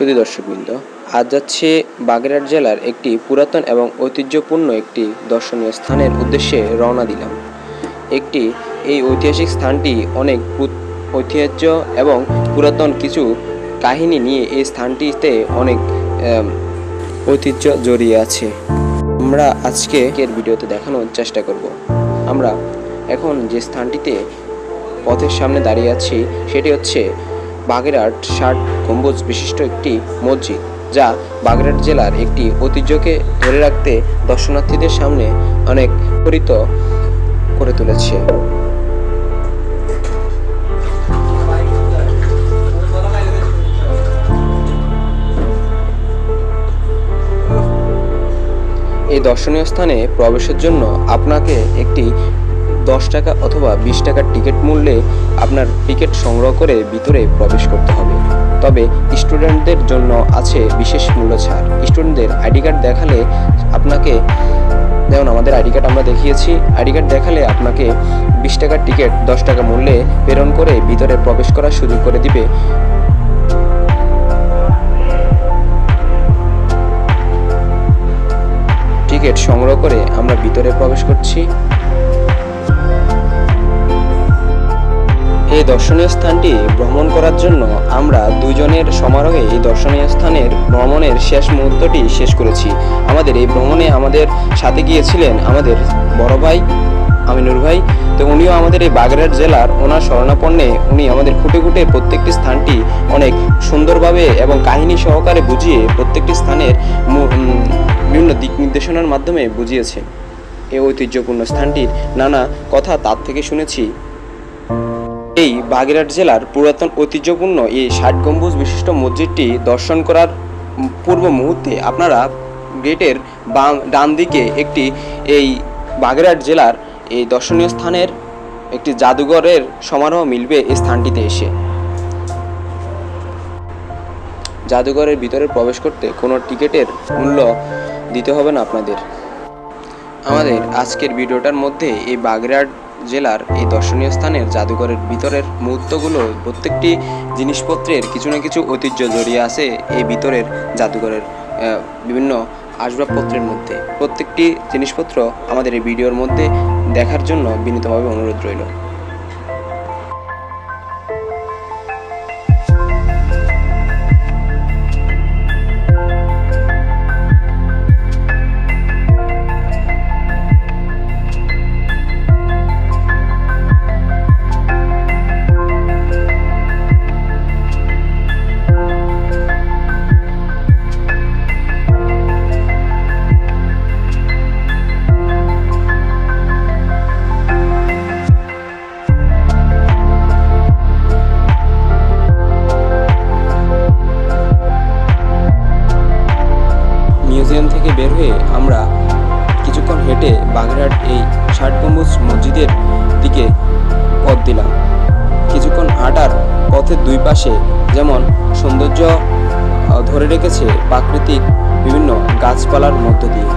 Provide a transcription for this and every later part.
সুধী দর্শকবৃন্দ, আজ যাচ্ছে বাগেরহাট জেলার একটি পুরাতন এবং ঐতিহ্যপূর্ণ একটি দর্শনীয় স্থানের উদ্দেশ্যে রওনা দিলাম। এই ঐতিহাসিক স্থানটি অনেক ঐতিহ্য এবং পুরাতন কিছু কাহিনী নিয়ে এই স্থানটিতে অনেক ঐতিহ্য জড়িয়ে আছে। আমরা আজকের ভিডিওতে দেখানোর চেষ্টা করব। আমরা এখন যে স্থানটিতে পথের সামনে দাঁড়িয়ে আছি সেটি হচ্ছে বাগেরহাট ৬০ গম্বুজ বিশিষ্ট একটি মসজিদ, যা বাগেরহাট জেলার একটি ঐতিহ্যকে ধরে রাখতে দর্শনার্থীদের সামনে অনেক পরিচিত করে তুলেছে। এই দর্শনীয় স্থানে প্রবেশের জন্য আপনাকে একটি ১০ টাকা অথবা ২০ টাকার টিকিট মূল্যে আপনার টিকিট সংগ্রহ করে ভিতরে প্রবেশ করতে হবে। তবে স্টুডেন্টদের জন্য আছে বিশেষ মূল্য ছাড়। স্টুডেন্টদের আইডি কার্ড দেখালে আপনাকে, যেমন আমাদের আইডি কার্ড আমরা দেখিয়েছি, আইডি কার্ড দেখালে আপনাকে ২০ টাকার টিকিট ১০ টাকা মূল্যে প্রেরণ করে ভিতরে প্রবেশ করার সুযোগ করে দিবে। টিকিট সংগ্রহ করে আমরা ভিতরে প্রবেশ করছি। এই দর্শনীয় স্থানটি ভ্রমণ করার জন্য আমরা দুজনের সমারোহে এই দর্শনীয় স্থানের ভ্রমণের শেষ মুহূর্তটি শেষ করেছি। আমাদের এই ভ্রমণে আমাদের সাথে গিয়েছিলেন আমাদের বড় ভাই আমিনুর ভাই। তো উনিও আমাদের এই বাগেরহাট জেলার ওনার শরণাপন্নে উনি আমাদের খুঁটে খুঁটে প্রত্যেকটি স্থানটি অনেক সুন্দরভাবে এবং কাহিনী সহকারে বুঝিয়ে প্রত্যেকটি স্থানের বিভিন্ন দিক নির্দেশনার মাধ্যমে বুঝিয়েছে। এই ঐতিহ্যপূর্ণ স্থানটির নানা কথা তার থেকে শুনেছি। এই বাগেরহাট জেলার পুরাতন ঐতিহ্যপূর্ণ এই ৬০ গম্বুজ বিশিষ্ট মসজিদটি দর্শন করার পূর্ব মুহূর্তে আপনারা গেটের ডান দিকে একটি এই বাগেরহাট জেলার এই দর্শনীয় স্থানের একটি জাদুঘরের সমারোহ মিলবে এই স্থানটিতে এসে। জাদুঘরের ভিতরে প্রবেশ করতে কোনো টিকিটের মূল্য দিতে হবে না আপনাদের। আমাদের আজকের ভিডিওটার মধ্যে এই বাগেরহাট জেলার এই দর্শনীয় স্থানের জাদুঘরের ভিতরের মুহূর্তগুলো, প্রত্যেকটি জিনিসপত্রের কিছু না কিছু ঐতিহ্য জড়িয়ে আছে এই ভিতরের জাদুঘরের বিভিন্ন আসবাবপত্রের মধ্যে। প্রত্যেকটি জিনিসপত্র আমাদের এই ভিডিওর মধ্যে দেখার জন্য বিনীতভাবে অনুরোধ রইল। মিউজিয়াম থেকে বের হয়ে আমরা কিছুক্ষণ হেঁটে বাগেরহাট এই ৬০ গম্বুজ মসজিদের দিকে পথ দিলাম। কিছুক্ষণ হাঁটার পথের দুই পাশে যেমন সৌন্দর্য ধরে রেখেছে প্রাকৃতিক বিভিন্ন গাছপালার মধ্য দিয়ে।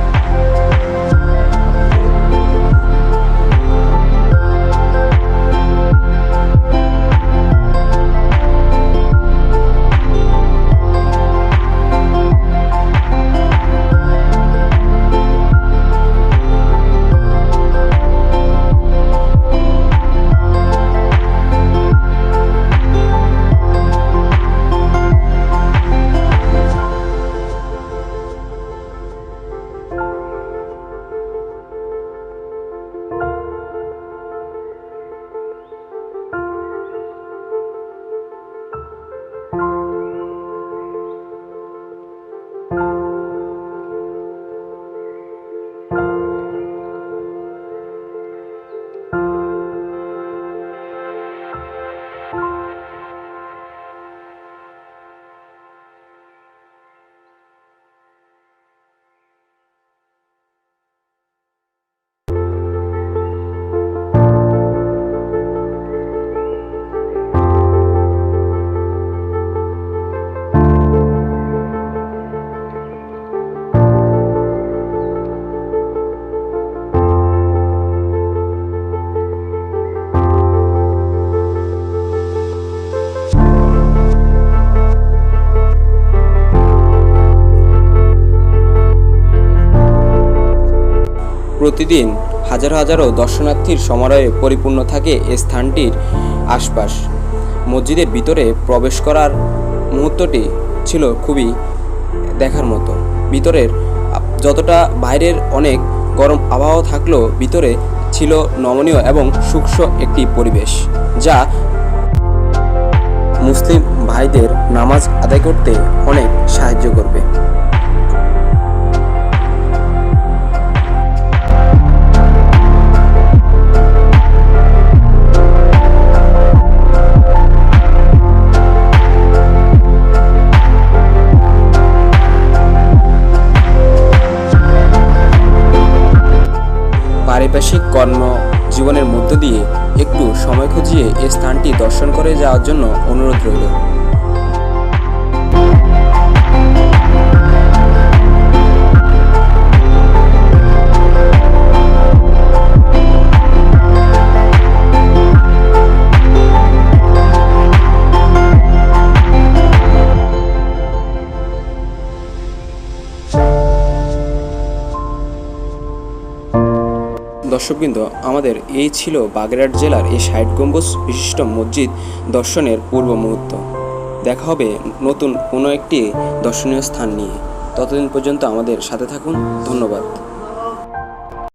প্রতিদিন হাজারো হাজারো দর্শনার্থীর সমারোহে পরিপূর্ণ থাকে এই স্থানটির আশপাশ। মসজিদের ভিতরে প্রবেশ করার মুহূর্তটি ছিল খুবই দেখার মতো। ভিতরের যতটা বাইরের অনেক গরম আবহাওয়া থাকলেও ভিতরে ছিল নমনীয় এবং সূক্ষ্ম একটি পরিবেশ, যা মুসলিম ভাইদের নামাজ আদায় করতে অনেক সাহায্য করবে। পারিপার্শ্বিক কর্মজীবনের মধ্য দিয়ে একটু সময় খুঁজিয়ে এই স্থানটি দর্শন করে যাওয়ার জন্য অনুরোধ রইল। দর্শকবৃন্দ, আমাদের এই ছিল বাগেরহাট জেলার এই ৬০ গম্বুজ বিশিষ্ট মসজিদ দর্শনের পূর্ব মুহূর্ত। দেখা হবে নতুন কোনো একটি দর্শনীয় স্থান নিয়ে। ততদিন পর্যন্ত আমাদের সাথে থাকুন। ধন্যবাদ।